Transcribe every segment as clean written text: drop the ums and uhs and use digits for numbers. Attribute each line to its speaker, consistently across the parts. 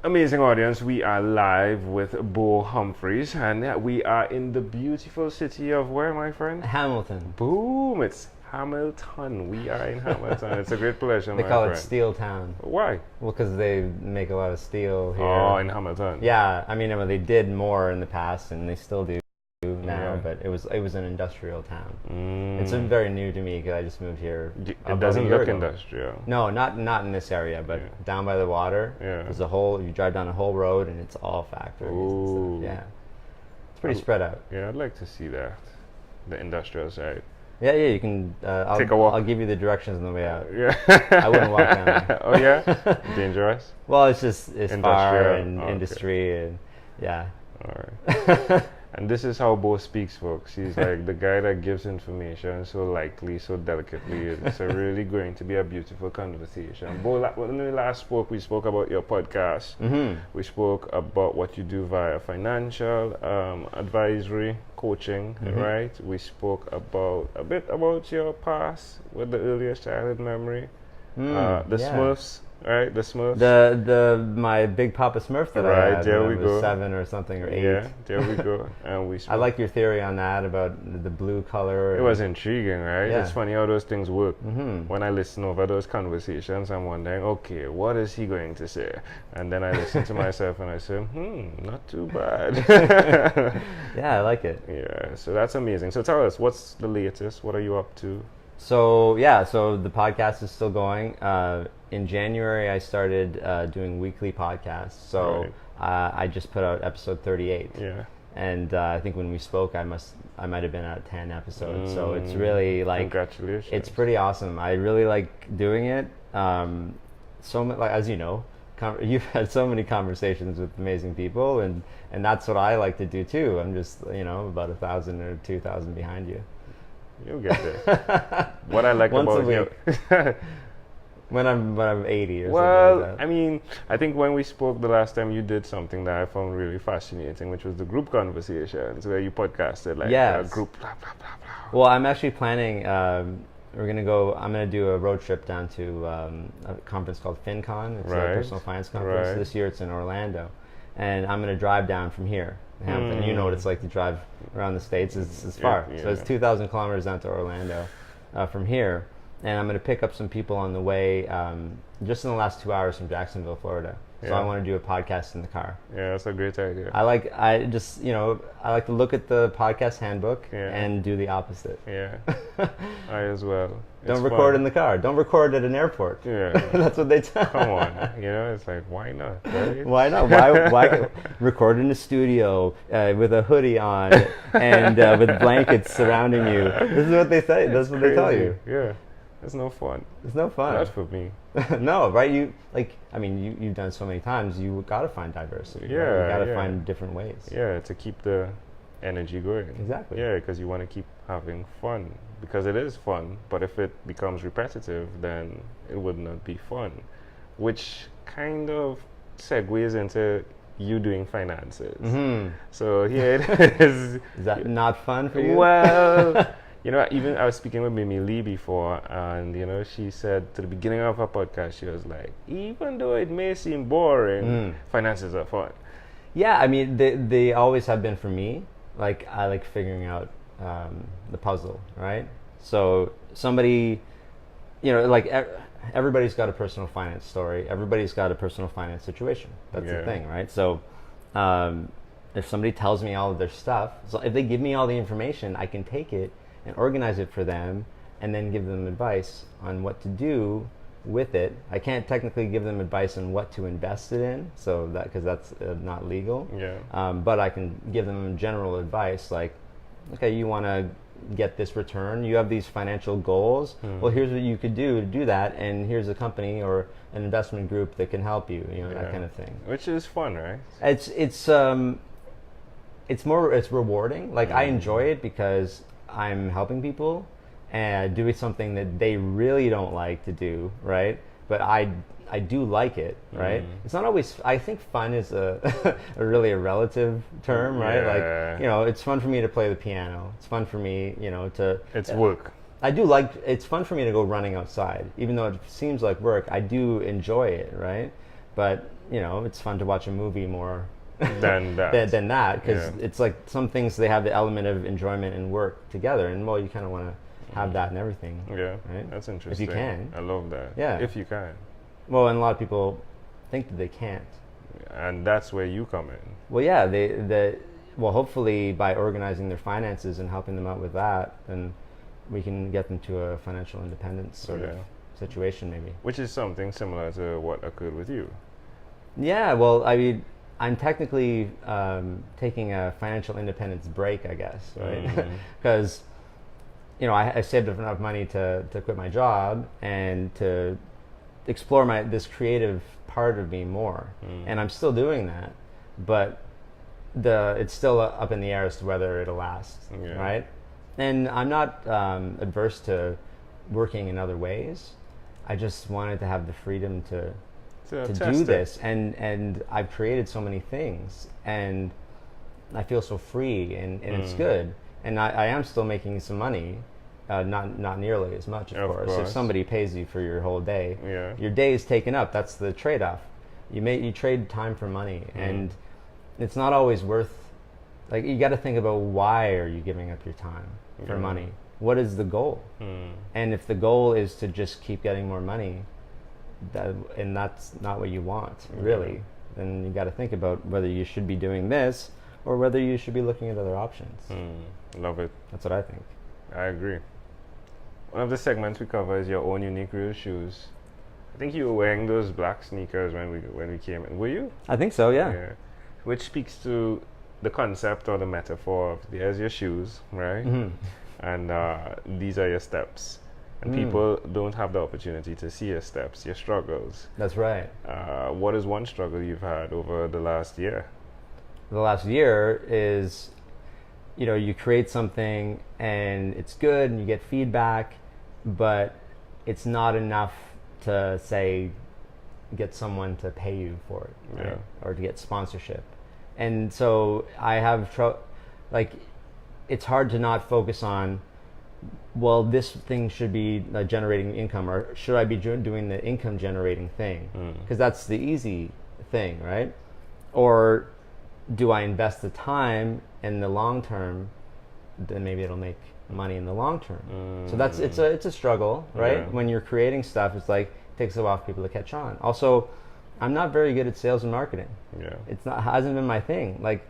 Speaker 1: Amazing audience, we are live with Beau Humphreys, and we are in the beautiful city of where, my friend?
Speaker 2: Hamilton.
Speaker 1: Boom! It's Hamilton. We are in Hamilton. It's a great pleasure,
Speaker 2: They
Speaker 1: my
Speaker 2: call
Speaker 1: friend.
Speaker 2: it Steel Town.
Speaker 1: Why?
Speaker 2: Well, because they make a lot of steel here.
Speaker 1: Oh, in Hamilton.
Speaker 2: Yeah, I mean, they did more in the past, and they still do now.
Speaker 1: Yeah.
Speaker 2: But it was an industrial town.
Speaker 1: Mm.
Speaker 2: It's very new to me because I just moved here.
Speaker 1: It
Speaker 2: about
Speaker 1: doesn't
Speaker 2: a year
Speaker 1: look
Speaker 2: ago.
Speaker 1: industrial.
Speaker 2: No, not in this area, but
Speaker 1: Yeah.
Speaker 2: down by the water.
Speaker 1: Yeah.
Speaker 2: There's a whole. You drive down a whole road, and it's all factories.
Speaker 1: Ooh.
Speaker 2: And stuff. Yeah, it's pretty spread out.
Speaker 1: Yeah, I'd like to see that. The industrial side.
Speaker 2: Yeah. You can.
Speaker 1: Take a walk.
Speaker 2: I'll give you the directions on the way out.
Speaker 1: Yeah.
Speaker 2: I wouldn't walk down there.
Speaker 1: Oh, yeah? Dangerous?
Speaker 2: Well, it's fire
Speaker 1: Industrial.
Speaker 2: and
Speaker 1: Okay.
Speaker 2: industry and yeah.
Speaker 1: Alright. And this is how Beau speaks, folks. He's like the guy that gives information so lightly, so delicately. It's really going to be a beautiful conversation. Beau, when we last spoke, we spoke about your podcast.
Speaker 2: Mm-hmm.
Speaker 1: We spoke about what you do via financial advisory, coaching, right? We spoke about a bit about your past with the earliest childhood memory. The
Speaker 2: yeah.
Speaker 1: Smurfs, right? The Smurfs.
Speaker 2: My big Papa Smurf that I
Speaker 1: Right,
Speaker 2: had
Speaker 1: there
Speaker 2: when
Speaker 1: we
Speaker 2: I was
Speaker 1: go.
Speaker 2: 7 or something or 8.
Speaker 1: Yeah, there we go. And we spoke.
Speaker 2: I like your theory on that about the blue color.
Speaker 1: It was intriguing, right?
Speaker 2: Yeah.
Speaker 1: It's funny how those things work.
Speaker 2: Mm-hmm.
Speaker 1: When I listen over those conversations, I'm wondering, okay, what is he going to say? And then I listen to myself and I say, not too bad.
Speaker 2: Yeah, I like it.
Speaker 1: Yeah, so that's amazing. So tell us, what's the latest? What are you up to?
Speaker 2: So the podcast is still going. In January, I started doing weekly podcasts. So
Speaker 1: Right.
Speaker 2: I just put out episode 38.
Speaker 1: Yeah.
Speaker 2: And I think when we spoke, I might have been at 10 episodes. So it's really like
Speaker 1: Congratulations.
Speaker 2: it's pretty awesome. I really like doing it. Like as you know, you've had so many conversations with amazing people, and that's what I like to do too. I'm just about 1,000 or 2,000 behind you.
Speaker 1: You'll get there. What I like
Speaker 2: Once a
Speaker 1: about you.
Speaker 2: When I'm 80 or
Speaker 1: Well,
Speaker 2: something like that.
Speaker 1: I mean, I think when we spoke the last time, you did something that I found really fascinating, which was the group conversations where you podcasted like a
Speaker 2: Yes.
Speaker 1: group, blah, blah, blah, blah.
Speaker 2: Well, I'm actually planning. I'm gonna do a road trip down to a conference called FinCon. It's
Speaker 1: Right.
Speaker 2: a personal finance conference.
Speaker 1: Right.
Speaker 2: This year it's in Orlando, and I'm gonna drive down from here. Hampton. You know what it's like to drive around the States. It's far.
Speaker 1: Yeah,
Speaker 2: So it's 2,000 kilometers down to Orlando from here. And I'm going to pick up some people on the way just in the last 2 hours from Jacksonville, Florida. So
Speaker 1: Yeah.
Speaker 2: I want to do a podcast in the car.
Speaker 1: Yeah, that's a great idea.
Speaker 2: I like to look at the podcast handbook
Speaker 1: Yeah.
Speaker 2: and do the opposite.
Speaker 1: Yeah, I as well.
Speaker 2: Don't record in the car. Don't record at an airport.
Speaker 1: Yeah.
Speaker 2: That's what they tell.
Speaker 1: Come on, it's like, why not? Right?
Speaker 2: Why not? Why record in the studio with a hoodie on and with blankets surrounding you? This is what they say. That's what they tell you.
Speaker 1: Yeah, it's no fun.
Speaker 2: It's no fun.
Speaker 1: Not for me.
Speaker 2: No, right? You've done so many times. You got to find diversity. right?
Speaker 1: Yeah,
Speaker 2: You got to
Speaker 1: yeah.
Speaker 2: find different ways.
Speaker 1: Yeah, to keep the energy going.
Speaker 2: Exactly.
Speaker 1: Yeah, because you want to keep having fun. Because it is fun, but if it becomes repetitive, then it would not be fun. Which kind of segues into you doing finances.
Speaker 2: Mm-hmm.
Speaker 1: So here it is.
Speaker 2: Is that not fun for you?
Speaker 1: Well, even I was speaking with Mimi Lee before, and she said to the beginning of her podcast, she was like, even though it may seem boring, finances are fun.
Speaker 2: Yeah, I mean, they always have been for me. Like, I like figuring out the puzzle, right? So somebody, everybody's got a personal finance story. Everybody's got a personal finance situation. That's the thing, right? So if somebody tells me all of their stuff, so if they give me all the information, I can take it and organize it for them and then give them advice on what to do with it. I can't technically give them advice on what to invest it in, so because that's not legal.
Speaker 1: Yeah.
Speaker 2: But I can give them general advice like, okay, you want to get this return, you have these financial goals, well, here's what you could do to do that, and here's a company or an investment group that can help you, that kind of thing.
Speaker 1: Which is fun, right?
Speaker 2: It's rewarding. Like, I enjoy it because I'm helping people and doing something that they really don't like to do, right? But I do like it, right? It's not always. I think fun is a really a relative term, right?
Speaker 1: Yeah.
Speaker 2: Like, it's fun for me to play the piano. It's fun for me, to.
Speaker 1: It's work.
Speaker 2: I do like. It's fun for me to go running outside, even though it seems like work. I do enjoy it, right? but it's fun to watch a movie more
Speaker 1: than that.
Speaker 2: Because it's like some things, they have the element of enjoyment and work together, and you kind of want to have that and everything.
Speaker 1: Yeah,
Speaker 2: right?
Speaker 1: That's interesting.
Speaker 2: If you can.
Speaker 1: I love that.
Speaker 2: Yeah.
Speaker 1: If you can.
Speaker 2: Well, and a lot of people think that they can't.
Speaker 1: And that's where you come in.
Speaker 2: Well, yeah, well, hopefully by organizing their finances and helping them out with that, then we can get them to a financial independence sort of situation, maybe.
Speaker 1: Which is something similar to what occurred with you.
Speaker 2: Yeah, well, I mean, I'm technically taking a financial independence break, I guess, right? Because, I saved up enough money to quit my job and to explore this creative part of me more. And I'm still doing that, but it's still up in the air as to whether it'll last, right? And I'm not adverse to working in other ways. I just wanted to have the freedom to do this, and I've created so many things, and I feel so free, and it's good. And I am still making some money, not nearly as much, of course. If somebody pays you for your whole day, your day is taken up. That's the trade-off. You trade time for money, and it's not always worth. Like, you got to think about, why are you giving up your time for money? What is the goal? And if the goal is to just keep getting more money, and that's not what you want, really, then you got to think about whether you should be doing this or whether you should be looking at other options.
Speaker 1: Love it.
Speaker 2: That's what I think.
Speaker 1: I agree. One of the segments we cover is your own unique real shoes. I think you were wearing those black sneakers when we came in. Were you?
Speaker 2: I think so, yeah.
Speaker 1: Which speaks to the concept or the metaphor of, there's your shoes, right? And these are your steps. And people don't have the opportunity to see your steps, your struggles.
Speaker 2: That's right.
Speaker 1: What is one struggle you've had over the last year?
Speaker 2: The last year is, you create something and it's good and you get feedback, but it's not enough to, say, get someone to pay you for it, right? Or to get sponsorship. And so I have it's hard to not focus on, well, this thing should be generating income, or should I be doing the income generating thing? Because that's the easy thing, right? Or do I invest the time in the long term? Then maybe it'll make money in the long term. So it's a struggle, right? When you're creating stuff, it's like, it takes a while for people to catch on. Also, I'm not very good at sales and marketing. Hasn't been my thing. Like,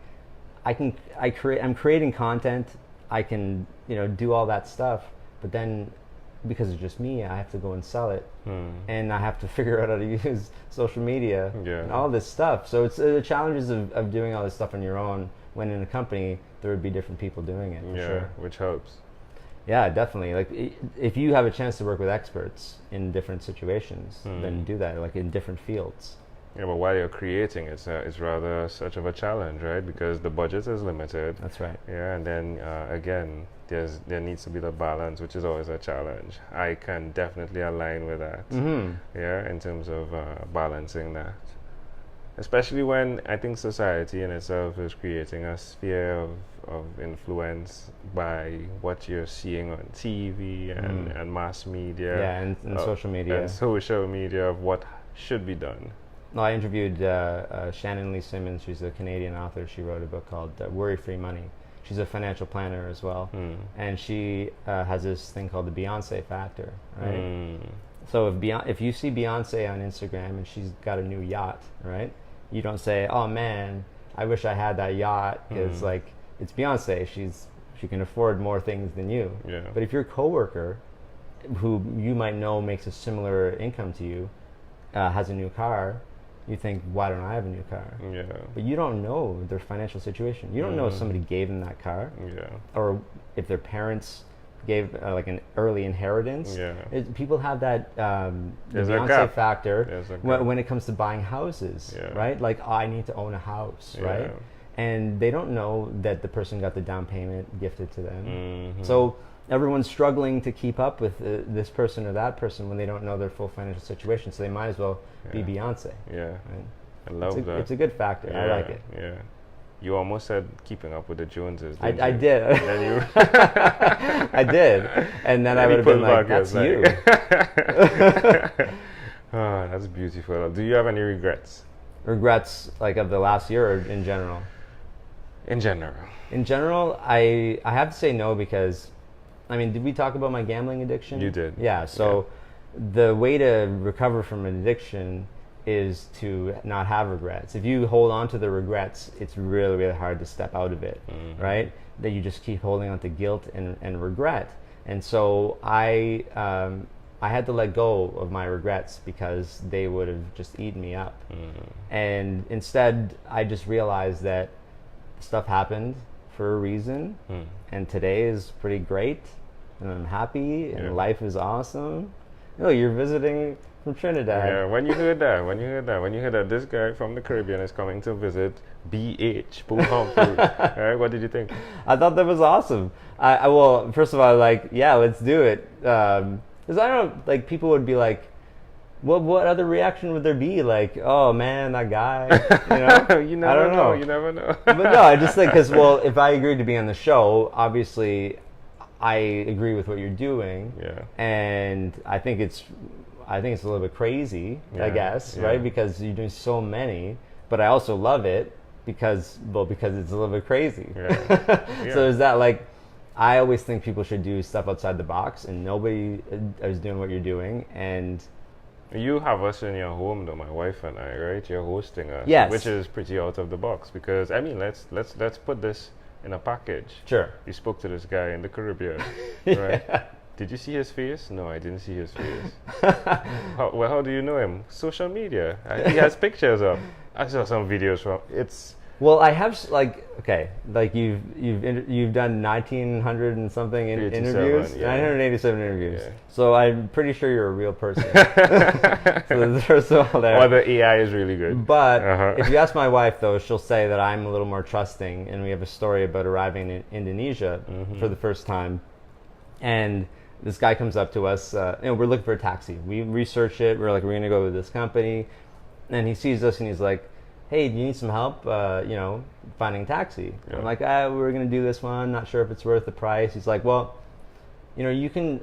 Speaker 2: I'm creating content. I can, do all that stuff, but then because it's just me, I have to go and sell it, and I have to figure out how to use social media and all this stuff. So it's the challenges of doing all this stuff on your own, when in a company there would be different people doing it. For sure.
Speaker 1: Which helps.
Speaker 2: Yeah, definitely. Like, if you have a chance to work with experts in different situations, then do that, like in different fields.
Speaker 1: Yeah, but while you're creating, it's rather such of a challenge, right? Because the budget is limited.
Speaker 2: That's right.
Speaker 1: Yeah, and then again, there needs to be the balance, which is always a challenge. I can definitely align with that. Yeah, in terms of balancing that, especially when I think society in itself is creating a sphere of influence by what you're seeing on TV and mass media.
Speaker 2: Yeah, and social media.
Speaker 1: And social media of what should be done.
Speaker 2: No, I interviewed Shannon Lee Simmons. She's a Canadian author. She wrote a book called Worry-Free Money. She's a financial planner as well. And she has this thing called the Beyonce factor, right? So if you see Beyonce on Instagram and she's got a new yacht, right? You don't say, oh man, I wish I had that yacht, because like, it's Beyonce. She can afford more things than you. But if your coworker, who you might know makes a similar income to you, has a new car, you think, why don't I have a new car? But you don't know their financial situation. You don't know if somebody gave them that car, or if their parents gave like an early inheritance. People have that the Beyonce factor when it comes to buying houses, right? Like, I need to own a house, right? And they don't know that the person got the down payment gifted to them. So everyone's struggling to keep up with this person or that person when they don't know their full financial situation. So they might as well be Beyonce. Right?
Speaker 1: I love that.
Speaker 2: It's a good factor. I like it.
Speaker 1: You almost said keeping up with the Joneses.
Speaker 2: I did. I did. And then I would have been like, that's you.
Speaker 1: Oh, that's beautiful. Do you have any regrets?
Speaker 2: Regrets like of the last year or in general?
Speaker 1: In general.
Speaker 2: In general, I have to say no because, I mean, did we talk about my gambling addiction?
Speaker 1: You did.
Speaker 2: Yeah. So the way to recover from an addiction is to not have regrets. If you hold on to the regrets, it's really, really hard to step out of it, right? That you just keep holding on to guilt and regret. And so I had to let go of my regrets because they would have just eaten me up. And instead, I just realized that stuff happened for a reason, and today is pretty great, and I'm happy, and life is awesome. Oh, you're visiting from Trinidad.
Speaker 1: Yeah, when you heard that this guy from the Caribbean is coming to visit BH, Beau Humphreys, right? What did you think?
Speaker 2: I thought that was awesome. Well, first of all, like, yeah, let's do it. Because I don't know, like, people would be like, what other reaction would there be? Like, oh man, that guy, you know?
Speaker 1: You never
Speaker 2: I don't know.
Speaker 1: You never know.
Speaker 2: But no, I just think, because, well, if I agreed to be on the show, obviously I agree with what you're doing.
Speaker 1: Yeah.
Speaker 2: And I think it's a little bit crazy, I guess, right? Because you're doing so many, but I also love it because it's a little bit crazy.
Speaker 1: Yeah.
Speaker 2: So there's that, like, I always think people should do stuff outside the box, and nobody is doing what you're doing. And
Speaker 1: you have us in your home, though, my wife and I, right? You're hosting us,
Speaker 2: yes,
Speaker 1: which is pretty out of the box. Because I mean, let's put this in a package.
Speaker 2: Sure.
Speaker 1: You spoke to this guy in the Caribbean, right? Did you see his face? No, I didn't see his face. How do you know him? Social media. He has pictures up. I saw some videos from.
Speaker 2: Well, I have you've done 1,900 and something interviews, 987 interviews. Yeah. So I'm pretty sure you're a real person. So there's all there.
Speaker 1: Or the AI is really good.
Speaker 2: But if you ask my wife, though, she'll say that I'm a little more trusting. And we have a story about arriving in Indonesia for the first time, and this guy comes up to us. We're looking for a taxi. We research it. We're like, we're gonna go with this company, and he sees us and he's like, hey, do you need some help, finding a taxi? Yeah. I'm like, we're going to do this one. Not sure if it's worth the price. He's like, well, you can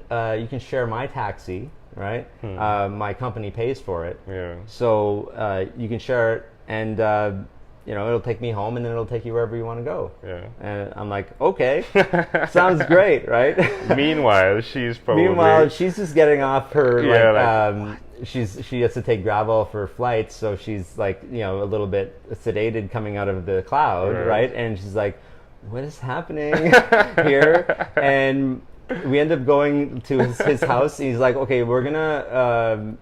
Speaker 2: share my taxi, right? My company pays for it. Yeah. So you can share it, and it'll take me home, and then it'll take you wherever you want to go. Yeah. And I'm like, okay, sounds great, right?
Speaker 1: Meanwhile, she's
Speaker 2: just getting off her she has to take Gravol for flights, so she's like, a little bit sedated coming out of the cloud, right? And she's like, what is happening here? And we end up going to his house. He's like, okay, we're gonna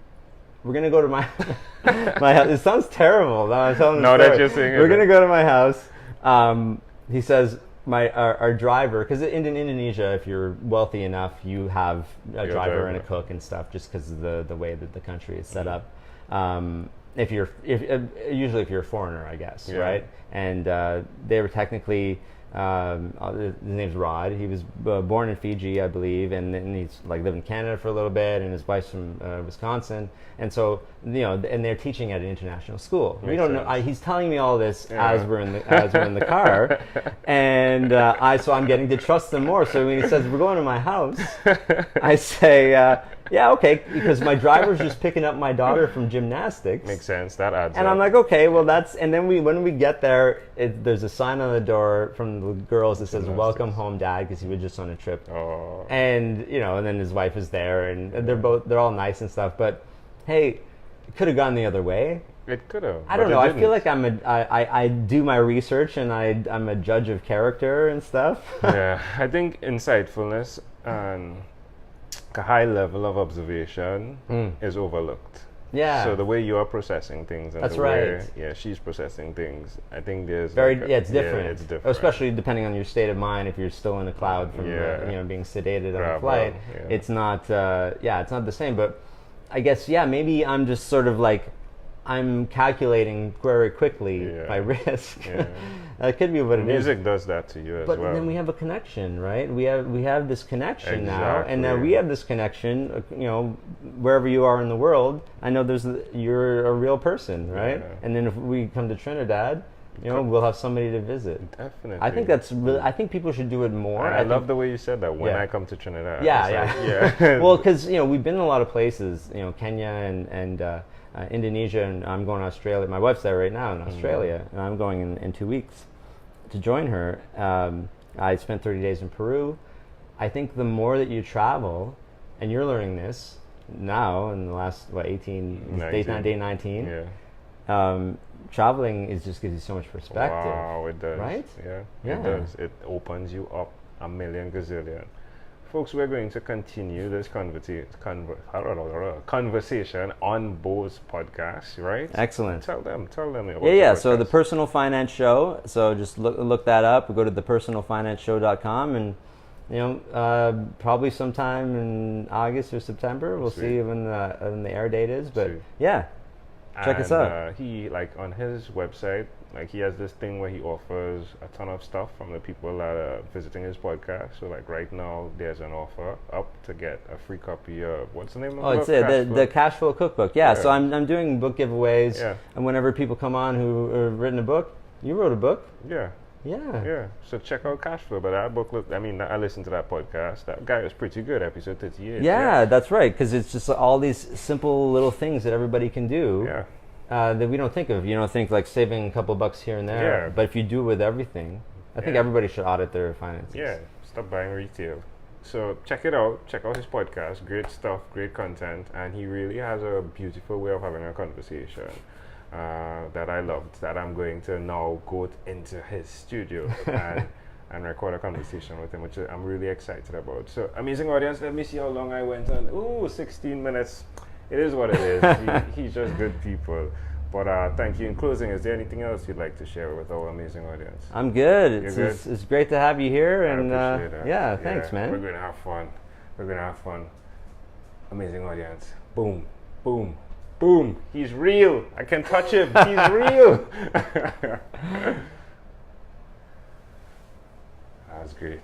Speaker 2: go to my my house. It sounds terrible. I'm telling the story.
Speaker 1: That you're saying
Speaker 2: we're gonna go to my house. He says, our driver, because in Indonesia, if you're wealthy enough, you have a driver and a cook and stuff, just because of the way that the country is set up. Usually if you're a foreigner, I guess, right? And they were technically. His name's Rod. He was born in Fiji, I believe, and he's like lived in Canada for a little bit, and his wife's from Wisconsin, and so and they're teaching at an international school. We don't know. He's telling me all this as we're in the car, and so I'm getting to trust them more. So when he says we're going to my house, I say yeah, okay, because my driver's just picking up my daughter from gymnastics.
Speaker 1: Makes sense. That adds.
Speaker 2: And
Speaker 1: up.
Speaker 2: I'm like, okay, well and then when we get there, there's a sign on the door from the girls that says "Welcome home, Dad," because he was just on a trip. Oh. And and then his wife is there, and they're all nice and stuff. But hey, it could have gone the other way.
Speaker 1: It could have.
Speaker 2: I don't know. I feel like I do my research, and I'm a judge of character and stuff.
Speaker 1: Yeah, I think insightfulness and a high level of observation is overlooked.
Speaker 2: Yeah.
Speaker 1: So the way you are processing things and
Speaker 2: that's
Speaker 1: the
Speaker 2: right.
Speaker 1: way she's processing things, I think there's
Speaker 2: it's different.
Speaker 1: Yeah, it's different.
Speaker 2: Especially depending on your state of mind. If you're still in a cloud from being sedated on a flight, it's not it's not the same. But I guess maybe I'm just sort of like I'm calculating very quickly my risk. Yeah. That could be what it is.
Speaker 1: Music does that to you as well.
Speaker 2: But then we have a connection, right? We have this connection now, and now we have this connection. Wherever you are in the world, I know you're a real person, right? Yeah. And then if we come to Trinidad, we'll have somebody to visit.
Speaker 1: Definitely.
Speaker 2: I think that's really. I think people should do it more.
Speaker 1: I love the way you said that. When I come to Trinidad.
Speaker 2: Yeah. Well, because we've been in a lot of places, Kenya and Indonesia, and I'm going to Australia. My wife's there right now in Australia, and I'm going in 2 weeks to join her. I spent 30 days in Peru. I think the more that you travel, and you're learning this now in the last 18 day 19.
Speaker 1: Yeah.
Speaker 2: Traveling is just gives you so much perspective.
Speaker 1: Wow, it does.
Speaker 2: Right?
Speaker 1: Yeah,
Speaker 2: Yeah.
Speaker 1: it does. It opens you up a million gazillion. Folks, we're going to continue this conversation on Beau's podcast, right?
Speaker 2: Excellent.
Speaker 1: Tell them about
Speaker 2: Yeah.
Speaker 1: the
Speaker 2: So the
Speaker 1: podcast.
Speaker 2: Personal Finance Show. So just look that up. Go to thepersonalfinanceshow.com, and probably sometime in August or September, we'll see when the air date is. But
Speaker 1: Sweet.
Speaker 2: yeah, check us out.
Speaker 1: He on his website, he has this thing where he offers a ton of stuff from the people that are visiting his podcast. So right now there's an offer up to get a free copy of what's the name of
Speaker 2: it's the Cash Flow Cookbook. Yeah. So I'm doing book giveaways, and whenever people come on who have written a book, you wrote a book.
Speaker 1: Yeah.
Speaker 2: Yeah.
Speaker 1: Yeah. So check out Cash Flow. But that book, I listened to that podcast. That guy was pretty good. Episode 38.
Speaker 2: Yeah, that's right. Because it's just all these simple little things that everybody can do.
Speaker 1: Yeah.
Speaker 2: That we don't think of. You don't think like saving a couple bucks here and there.
Speaker 1: Yeah.
Speaker 2: But if you do it with everything, I think everybody should audit their finances.
Speaker 1: Yeah. Stop buying retail. So check it out. Check out his podcast. Great stuff. Great content. And he really has a beautiful way of having a conversation that I loved. That I'm going to now go into his studio and record a conversation with him, which I'm really excited about. So amazing audience. Let me see how long I went on. Ooh, 16 minutes. It is what it is. He's just good people. But thank you. In closing, is there anything else you'd like to share with our amazing audience?
Speaker 2: I'm good.
Speaker 1: You're good?
Speaker 2: It's great to have you here. And
Speaker 1: I appreciate that.
Speaker 2: yeah, thanks, man.
Speaker 1: We're going to have fun. Amazing audience. Boom, boom, boom. He's real. I can touch him. He's real. That was great.